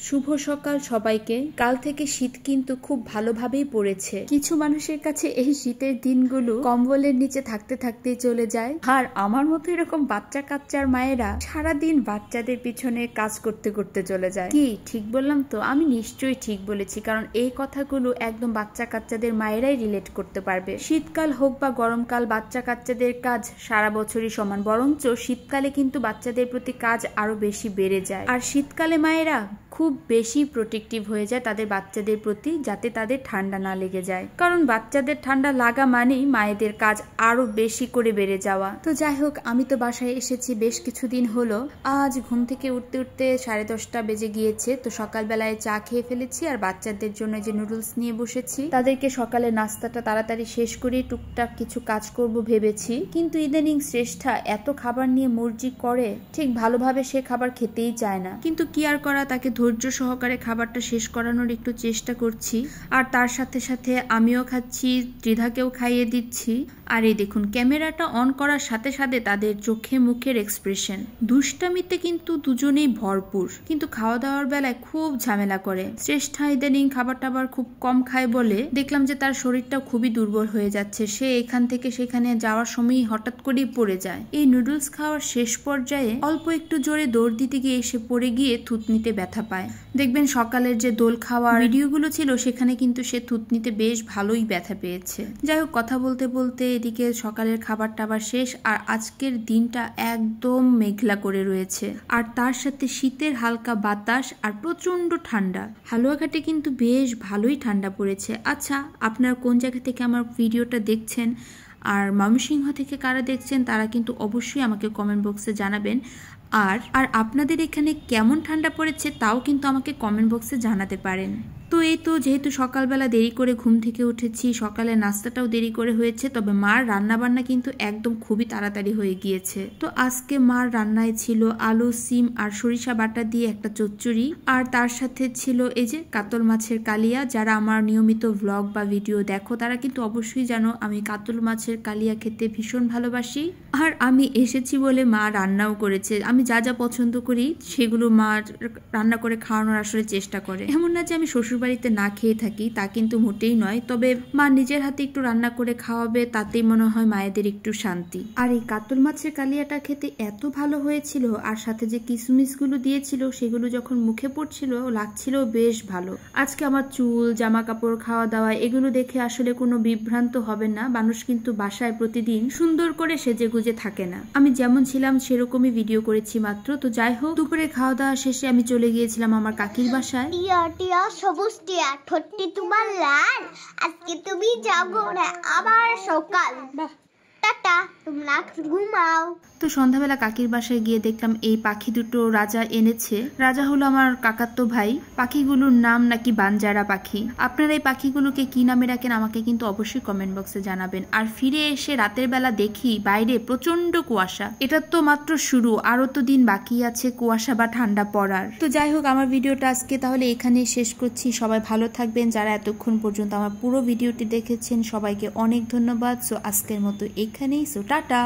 শুভ সকাল সবাইকে। কাল থেকে শীত কিন্তু খুব ভালোভাবেই পড়েছে। কিছু মানুষের কাছে এই শীতের দিনগুলো কম্বলের নিচে থাকতে থাকতেই চলে যায়, আর আমার মতো এরকম বাচ্চা কাচ্চার মায়েরা সারাদিন বাচ্চাদের পিছনে কাজ করতে করতে চলে যায়। কি ঠিক বললাম তো? আমি নিশ্চয়ই ঠিক বলেছি, কারণ এই কথাগুলো একদম বাচ্চা কাচ্চাদের মায়েরাই রিলেট করতে পারবে। শীতকাল হোক বা গরমকাল, বাচ্চা কাচ্চাদের কাজ সারা বছরই সমান, বরঞ্চ শীতকালে কিন্তু বাচ্চাদের প্রতি কাজ আরো বেশি বেড়ে যায়। আর শীতকালে মায়েরা খুব বেশি প্রোটেক্টিভ হয়ে যায় তাদের বাচ্চাদের প্রতি, যাতে তাদের ঠান্ডা না লেগে যায়। কারণ বাচ্চাদের ঠান্ডা লাগা মানেই মায়েদের কাজ আরো বেশি করে বেড়ে যাওয়া। তো যাই হোক, আমি তো বাসায় এসেছি বেশ কিছুদিন হলো। আজ ঘুম থেকে উঠতে উঠতে 10:30 বেজে গিয়েছে। তো সকালবেলায় চা খেয়ে ফেলেছি, আর বাচ্চাদের জন্য যে নুডলস নিয়ে বসেছি, তাদেরকে সকালে নাস্তাটা তাড়াতাড়ি শেষ করে টুকটাক কিছু কাজ করব ভেবেছি। কিন্তু ইদানিং শ্রেষ্ঠা এত খাবার নিয়ে মর্জি করে, ঠিক ভালোভাবে সে খাবার খেতেই চায় না। কিন্তু কি আর করা, তাকে ধৈর্য সহকারে খাবারটা শেষ করানোর একটু চেষ্টা করছি। আর তার সাথে সাথে আমিও খাচ্ছি, ত্রিধাকেও খাইয়ে দিচ্ছি। আর এই দেখুন, ক্যামেরাটা অন করার সাথে সাথে তাদের চোখে মুখের এক্সপ্রেশন, দুষ্টামিতে কিন্তু দুজনেই ভরপুর। কিন্তু খাওয়া দাওয়ার বেলায় খুব ঝামেলা করে। শ্রেষ্ঠা ইদানিং খাবার টাবার খুব কম খায় বলে দেখলাম যে তার শরীরটা খুবই দুর্বল হয়ে যাচ্ছে। সে এখান থেকে সেখানে যাওয়ার সময় হঠাৎ করেই পড়ে যায়। এই নুডলস খাওয়ার শেষ পর্যায়ে অল্প একটু জোরে দৌড় দিতে গিয়ে এসে পড়ে গিয়ে থুতনিতে ব্যথা পায়। দেখবেন সকালের যে দোল খাওয়ার ভিডিওগুলো ছিল সেখানে কিন্তু সে থুতনিতে বেশ ভালোই ব্যথা পেয়েছে। যাই হোক, কথা বলতে বলতে এদিকে সকালের খাবার টাবার শেষ, আর আজকের দিনটা একদম মেঘলা করে রয়েছে। আর তার সাথে শীতের হালকা বাতাস আর প্রচন্ড ঠান্ডা। হালুয়াঘাটে কিন্তু বেশ ভালোই ঠান্ডা পড়েছে। আচ্ছা, আপনারা কোন জায়গা থেকে আমার ভিডিওটা দেখছেন আর ময়মনসিংহ থেকে কারা দেখছেন তারা কিন্তু অবশ্যই আমাকে কমেন্ট বক্সে জানাবেন। আর আপনাদের এখানে কেমন ঠান্ডা পড়েছে তাও কিন্তু আমাকে কমেন্ট বক্সে জানাতে পারেন। তো এই তো, যেহেতু সকালবেলা দেরি করে ঘুম থেকে উঠেছি, সকালে নাস্তাটাও দেরি করে হয়েছে, তবে মার রান্নাবান্না কিন্তু একদম খুবই তাড়াতাড়ি হয়ে গিয়েছে। তো আজকে মার রান্নায় ছিল আলু, সিম আর সরিষা বাটা দিয়ে একটা চচ্চড়ি, আর তার সাথে ছিল এই যে কাতল মাছের কালিয়া। যারা আমার নিয়মিত ভ্লগ বা ভিডিও দেখো তারা কিন্তু অবশ্যই জানো আমি কাতল মাছের কালিয়া খেতে ভীষণ ভালোবাসি। আর আমি এসেছি বলে মা রান্নাও করেছে। আমি যা যা পছন্দ করি সেগুলো মা রান্না করে খাওয়ানোর আসলে চেষ্টা করে। এমন না যে আমি শ্বশুর বাড়িতে না খেয়ে থাকি, তা কিন্তু মোটেই নয়। তবে মা নিজের হাতে একটু রান্না করে খাওয়াবে, তাতেই মনে হয় মায়েদের একটু শান্তি। আর এই কাতল মাছের কালিয়াটা খেতে এত ভালো হয়েছিল, আর সাথে যে কিশমিশ গুলো দিয়েছিল সেগুলো যখন মুখে পড়ছিল লাগছিল বেশ ভালো। আজকে আমার চুল, জামা কাপড়, খাওয়া দাওয়া এগুলো দেখে আসলে কোনো বিভ্রান্ত হবে না। মানুষ কিন্তু বাসায় প্রতিদিন সুন্দর করে সেজে গুজে থাকে না। আমি যেমন ছিলাম সেরকমই ভিডিও করেছি মাত্র। তো যাই হোক, দুপুরে খাওয়া দাওয়া শেষে আমি চলে গিয়েছিলাম আমার কাকির বাসায়। ঠোঁটটি তোমার লাল, আজকে তুমি যাবো না আবার সকাল। টাটা, তোমরা ঘুমাও। তো সন্ধ্যাবেলা কাকির বাসায় গিয়ে দেখলাম এই পাখি দুটো রাজা এনেছে। রাজা হলো আমার কাকাতো ভাই। পাখিগুলোর নাম নাকি বানজারা পাখি। আপনারা এই পাখিগুলোকে কি নামে রাখেন আমাকে কিন্তু অবশ্যই কমেন্ট বক্সে জানাবেন। আর ফিরে এসে রাতের বেলা দেখি বাইরে প্রচন্ড কুয়াশা। এটা তো মাত্র শুরু, আরো তো দিন বাকি আছে কুয়াশা বা ঠান্ডা পড়ার। তো যাই হোক, আমার ভিডিওটা আজকে তাহলে এখানেই শেষ করছি। সবাই ভালো থাকবেন। যারা এতক্ষণ পর্যন্ত আমার পুরো ভিডিওটি দেখেছেন সবাইকে অনেক ধন্যবাদ। সো আজকের মতো এখানেই। So tata.